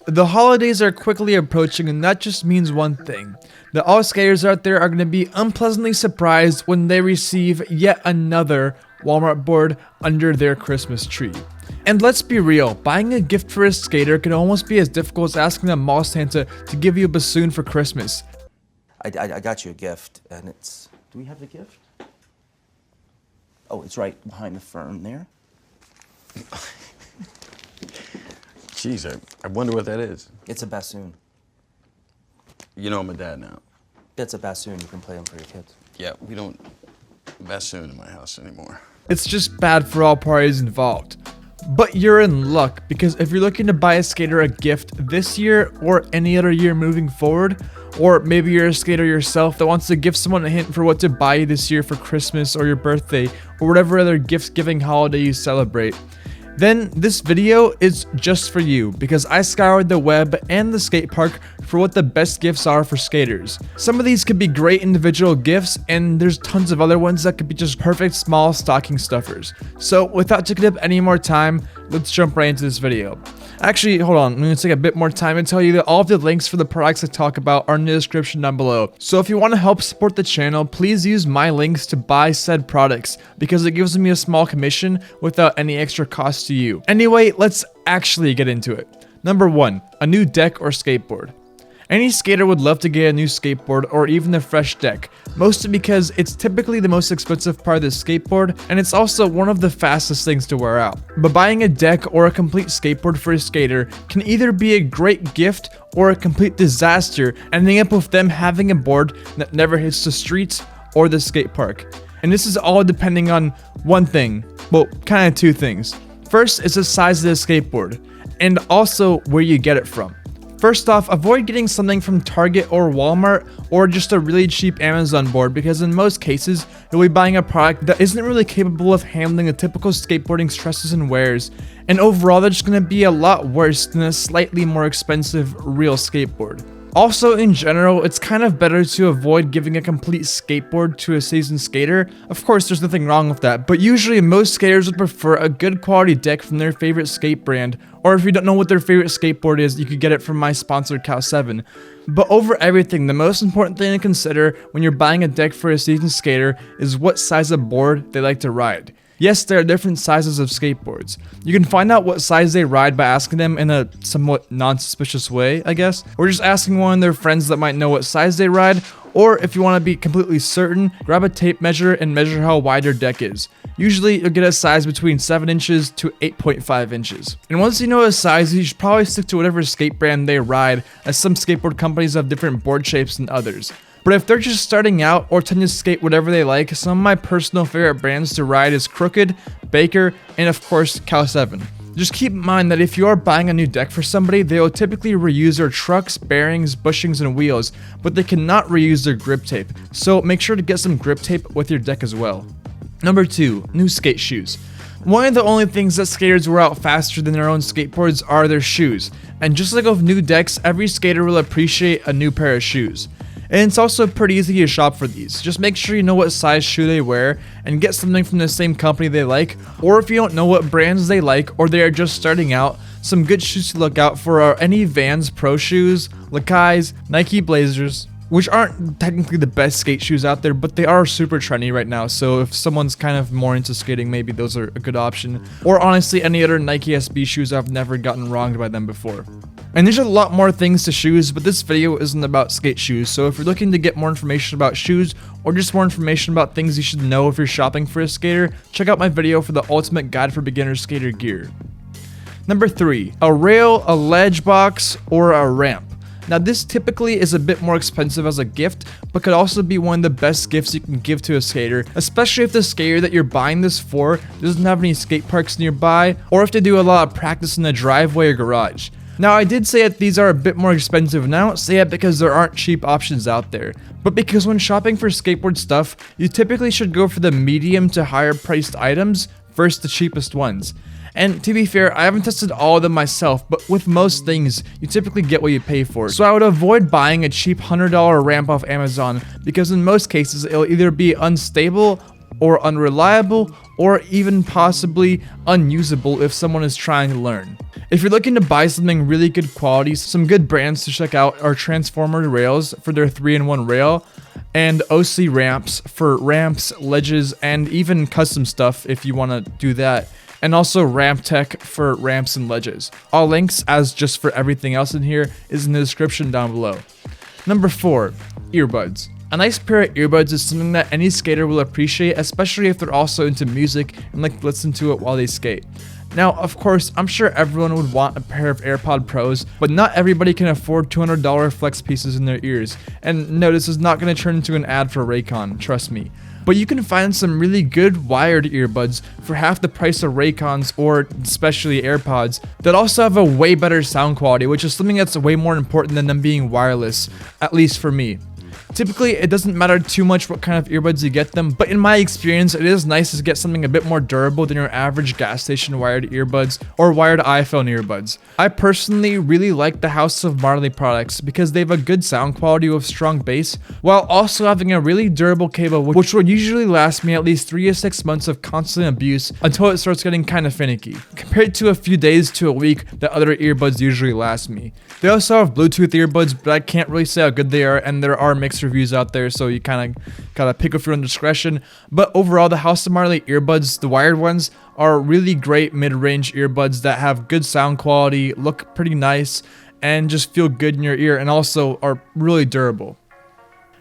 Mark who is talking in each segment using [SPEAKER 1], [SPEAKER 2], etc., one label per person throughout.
[SPEAKER 1] The holidays are quickly approaching, and that just means one thing. That all skaters out there are going to be unpleasantly surprised when they receive yet another Walmart board under their Christmas tree. And let's be real, buying a gift for a skater can almost be as difficult as asking a mall Santa to give you a bassoon for Christmas.
[SPEAKER 2] I got you a gift, and it's... Do we have the gift? Oh, it's right behind the fern there.
[SPEAKER 3] Jeez, I wonder what that is.
[SPEAKER 2] It's a bassoon.
[SPEAKER 3] You know I'm a dad now.
[SPEAKER 2] It's a bassoon. You can play them for your kids.
[SPEAKER 3] Yeah, we don't bassoon in my house anymore.
[SPEAKER 1] It's just bad for all parties involved. But you're in luck, because if you're looking to buy a skater a gift this year or any other year moving forward, or maybe you're a skater yourself that wants to give someone a hint for what to buy you this year for Christmas or your birthday or whatever other gift-giving holiday you celebrate, then this video is just for you, because I scoured the web and the skate park for what the best gifts are for skaters. Some of these could be great individual gifts, and there's tons of other ones that could be just perfect small stocking stuffers. So without taking up any more time, let's jump right into this video. Actually, hold on, I'm going to take a bit more time and tell you that all of the links for the products I talk about are in the description down below. So if you want to help support the channel, please use my links to buy said products, because it gives me a small commission without any extra cost to you. Anyway, let's actually get into it. Number 1, a new deck or skateboard. Any skater would love to get a new skateboard or even a fresh deck, mostly because it's typically the most expensive part of the skateboard, and it's also one of the fastest things to wear out. But buying a deck or a complete skateboard for a skater can either be a great gift or a complete disaster, ending up with them having a board that never hits the streets or the skate park. And this is all depending on one thing, well, kind of two things. First is the size of the skateboard, and also where you get it from. First off, avoid getting something from Target or Walmart or just a really cheap Amazon board, because in most cases, you'll be buying a product that isn't really capable of handling the typical skateboarding stresses and wears, and overall they're just going to be a lot worse than a slightly more expensive real skateboard. Also, in general, it's kind of better to avoid giving a complete skateboard to a seasoned skater. Of course, there's nothing wrong with that, but usually most skaters would prefer a good quality deck from their favorite skate brand, or if you don't know what their favorite skateboard is, you could get it from my sponsor, Cal7. But over everything, the most important thing to consider when you're buying a deck for a seasoned skater is what size of board they like to ride. Yes, there are different sizes of skateboards. You can find out what size they ride by asking them in a somewhat non-suspicious way, I guess, or just asking one of their friends that might know what size they ride, or if you want to be completely certain, grab a tape measure and measure how wide your deck is. Usually, you'll get a size between 7 inches to 8.5 inches. And once you know a size, you should probably stick to whatever skate brand they ride, as some skateboard companies have different board shapes than others. But if they're just starting out or tend to skate whatever they like, some of my personal favorite brands to ride is Crooked, Baker, and of course, Cal7. Just keep in mind that if you are buying a new deck for somebody, they will typically reuse their trucks, bearings, bushings, and wheels, but they cannot reuse their grip tape. So make sure to get some grip tape with your deck as well. Number 2, new skate shoes. One of the only things that skaters wear out faster than their own skateboards are their shoes. And just like with new decks, every skater will appreciate a new pair of shoes. And it's also pretty easy to shop for these. Just make sure you know what size shoe they wear and get something from the same company they like, or if you don't know what brands they like or they are just starting out, some good shoes to look out for are any Vans Pro shoes, Lakai's, Nike Blazers, which aren't technically the best skate shoes out there, but they are super trendy right now, so if someone's kind of more into skating, maybe those are a good option. Or honestly, any other Nike SB shoes. I've never gotten wronged by them before. And there's a lot more things to shoes, but this video isn't about skate shoes, so if you're looking to get more information about shoes, or just more information about things you should know if you're shopping for a skater, check out my video for the ultimate guide for beginner skater gear. Number 3, a rail, a ledge box, or a ramp. Now this typically is a bit more expensive as a gift, but could also be one of the best gifts you can give to a skater, especially if the skater that you're buying this for doesn't have any skate parks nearby, or if they do a lot of practice in the driveway or garage. Now I did say that these are a bit more expensive, and I don't say that because there aren't cheap options out there, but because when shopping for skateboard stuff, you typically should go for the medium to higher priced items versus the cheapest ones. And to be fair, I haven't tested all of them myself, but with most things, you typically get what you pay for. So I would avoid buying a cheap $100 ramp off Amazon, because in most cases, it'll either be unstable or unreliable, or even possibly unusable if someone is trying to learn. If you're looking to buy something really good quality, some good brands to check out are Transformer rails for their 3-in-1 rail, and OC ramps for ramps, ledges, and even custom stuff if you want to do that. And also Ramp Tech for ramps and ledges. All links, as just for everything else in here, is in the description down below. Number 4, earbuds. A nice pair of earbuds is something that any skater will appreciate, especially if they're also into music and like to listen to it while they skate. Now, of course, I'm sure everyone would want a pair of AirPod Pros, but not everybody can afford $200 flex pieces in their ears. And no, this is not going to turn into an ad for Raycon, trust me. But you can find some really good wired earbuds for half the price of Raycons or especially AirPods that also have a way better sound quality, which is something that's way more important than them being wireless, at least for me. Typically, it doesn't matter too much what kind of earbuds you get them, but in my experience, it is nice to get something a bit more durable than your average gas station wired earbuds or wired iPhone earbuds. I personally really like the House of Marley products because they have a good sound quality with strong bass, while also having a really durable cable which will usually last me at least 3 to 6 months of constant abuse until it starts getting kind of finicky, compared to a few days to a week that other earbuds usually last me. They also have Bluetooth earbuds, but I can't really say how good they are, and there are mixed reviews out there, so you kind of gotta pick with your own discretion. But overall, the House of Marley earbuds, the wired ones, are really great mid-range earbuds that have good sound quality, look pretty nice, and just feel good in your ear, and also are really durable.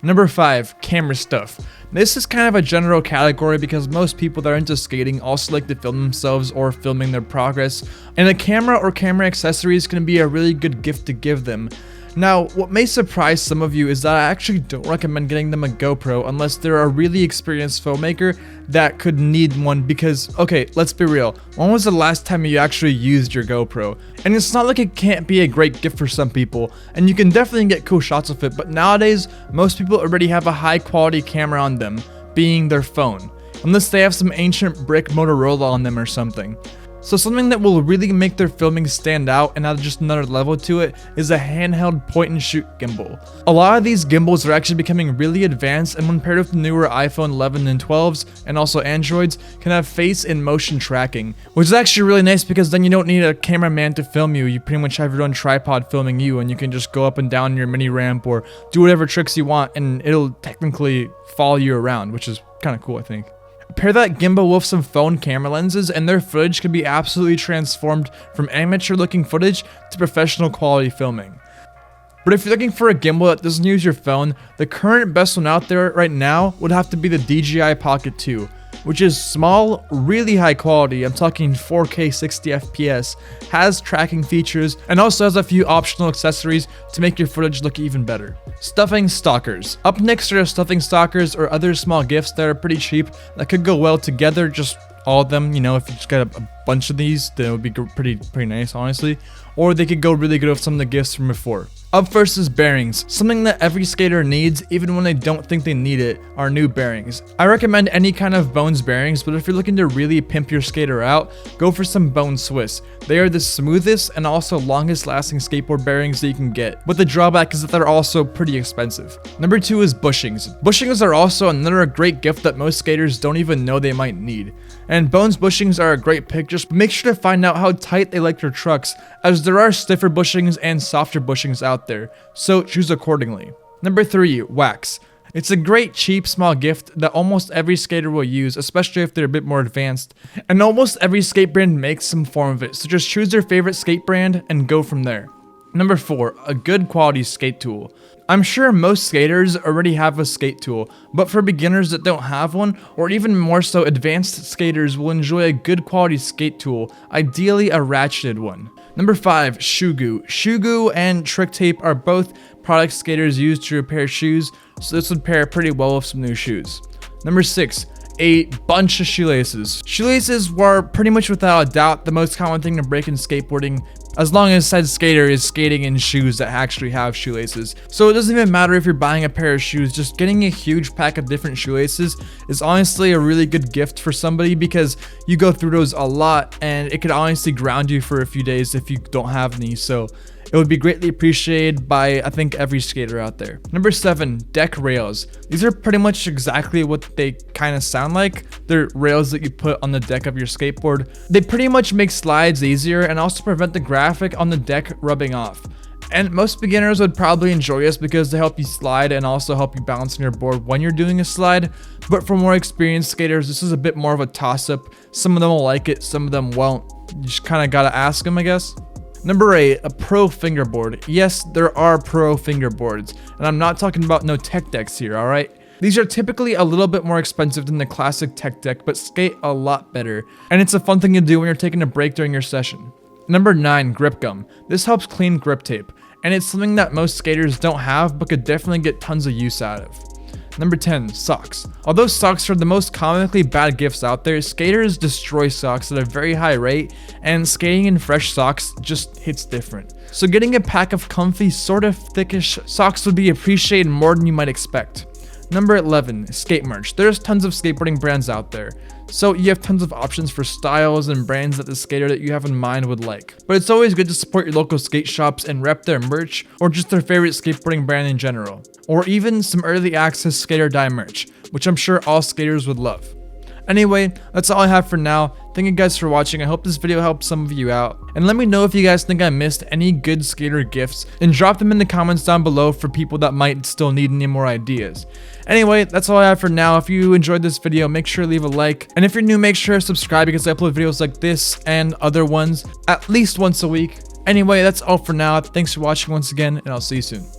[SPEAKER 1] Number 5, camera stuff. This is kind of a general category because most people that are into skating also like to film themselves or filming their progress, and a camera or camera accessories can be a really good gift to give them. Now, what may surprise some of you is that I actually don't recommend getting them a GoPro unless they're a really experienced filmmaker that could need one because, okay, let's be real, when was the last time you actually used your GoPro? And it's not like it can't be a great gift for some people, and you can definitely get cool shots with it, but nowadays, most people already have a high quality camera on them, being their phone, unless they have some ancient brick Motorola on them or something. So something that will really make their filming stand out and add just another level to it is a handheld point and shoot gimbal. A lot of these gimbals are actually becoming really advanced, and when paired with the newer iPhone 11 and 12s and also Androids, can have face and motion tracking, which is actually really nice because then you don't need a cameraman to film you. You pretty much have your own tripod filming you, and you can just go up and down your mini ramp or do whatever tricks you want, and it'll technically follow you around, which is kind of cool, I think. Pair that gimbal with some phone camera lenses and their footage can be absolutely transformed from amateur looking footage to professional quality filming. But if you're looking for a gimbal that doesn't use your phone, the current best one out there right now would have to be the DJI Pocket 2, which is small, really high quality, I'm talking 4K 60 FPS, has tracking features, and also has a few optional accessories to make your footage look even better. Stuffing stalkers. Up next are stuffing stalkers or other small gifts that are pretty cheap that could go well together, just all of them, you know, if you just got a bunch of these, then it would be pretty nice, honestly. Or they could go really good with some of the gifts from before. Up first is bearings. Something that every skater needs, even when they don't think they need it, are new bearings. I recommend any kind of Bones bearings, but if you're looking to really pimp your skater out, go for some Bone Swiss. They are the smoothest and also longest lasting skateboard bearings that you can get, but the drawback is that they're also pretty expensive. Number 2 is bushings. Bushings are also another great gift that most skaters don't even know they might need. And Bones bushings are a great pick, just make sure to find out how tight they like your trucks, as there are stiffer bushings and softer bushings out there, so choose accordingly. Number 3, wax. It's a great cheap small gift that almost every skater will use, especially if they're a bit more advanced, and almost every skate brand makes some form of it, so just choose your favorite skate brand and go from there. Number 4, a good quality skate tool. I'm sure most skaters already have a skate tool, but for beginners that don't have one, or even more so advanced skaters will enjoy a good quality skate tool, ideally a ratcheted one. Number 5, shoe goo. Shoe goo and trick tape are both products skaters use to repair shoes, so this would pair pretty well with some new shoes. Number 6, a bunch of shoelaces. Shoelaces were pretty much without a doubt the most common thing to break in skateboarding, as long as said skater is skating in shoes that actually have shoelaces. So it doesn't even matter if you're buying a pair of shoes, just getting a huge pack of different shoelaces is honestly a really good gift for somebody because you go through those a lot and it could honestly ground you for a few days if you don't have any. So it would be greatly appreciated by, I think, every skater out there. Number 7, deck rails. These are pretty much exactly what they kind of sound like. They're rails that you put on the deck of your skateboard. They pretty much make slides easier and also prevent the graphic on the deck rubbing off. And most beginners would probably enjoy this because they help you slide and also help you balance on your board when you're doing a slide. But for more experienced skaters, this is a bit more of a toss-up. Some of them will like it, some of them won't. You just kind of gotta ask them, I guess. Number 8, a pro fingerboard. Yes, there are pro fingerboards, and I'm not talking about no tech decks here, alright? These are typically a little bit more expensive than the classic tech deck, but skate a lot better. And it's a fun thing to do when you're taking a break during your session. Number 9, grip gum. This helps clean grip tape, and it's something that most skaters don't have but could definitely get tons of use out of. Number 10, socks. Although socks are the most comically bad gifts out there, skaters destroy socks at a very high rate, and skating in fresh socks just hits different. So getting a pack of comfy, sort of thickish socks would be appreciated more than you might expect. Number 11, skate merch. There's tons of skateboarding brands out there, so you have tons of options for styles and brands that the skater that you have in mind would like. But it's always good to support your local skate shops and rep their merch, or just their favorite skateboarding brand in general. Or even some early access skater dye merch, which I'm sure all skaters would love. Anyway, that's all I have for now. Thank you guys for watching. I hope this video helped some of you out. And let me know if you guys think I missed any good skater gifts, and drop them in the comments down below for people that might still need any more ideas. Anyway, that's all I have for now. If you enjoyed this video, make sure to leave a like. And if you're new, make sure to subscribe because I upload videos like this and other ones at least once a week. Anyway, that's all for now. Thanks for watching once again, and I'll see you soon.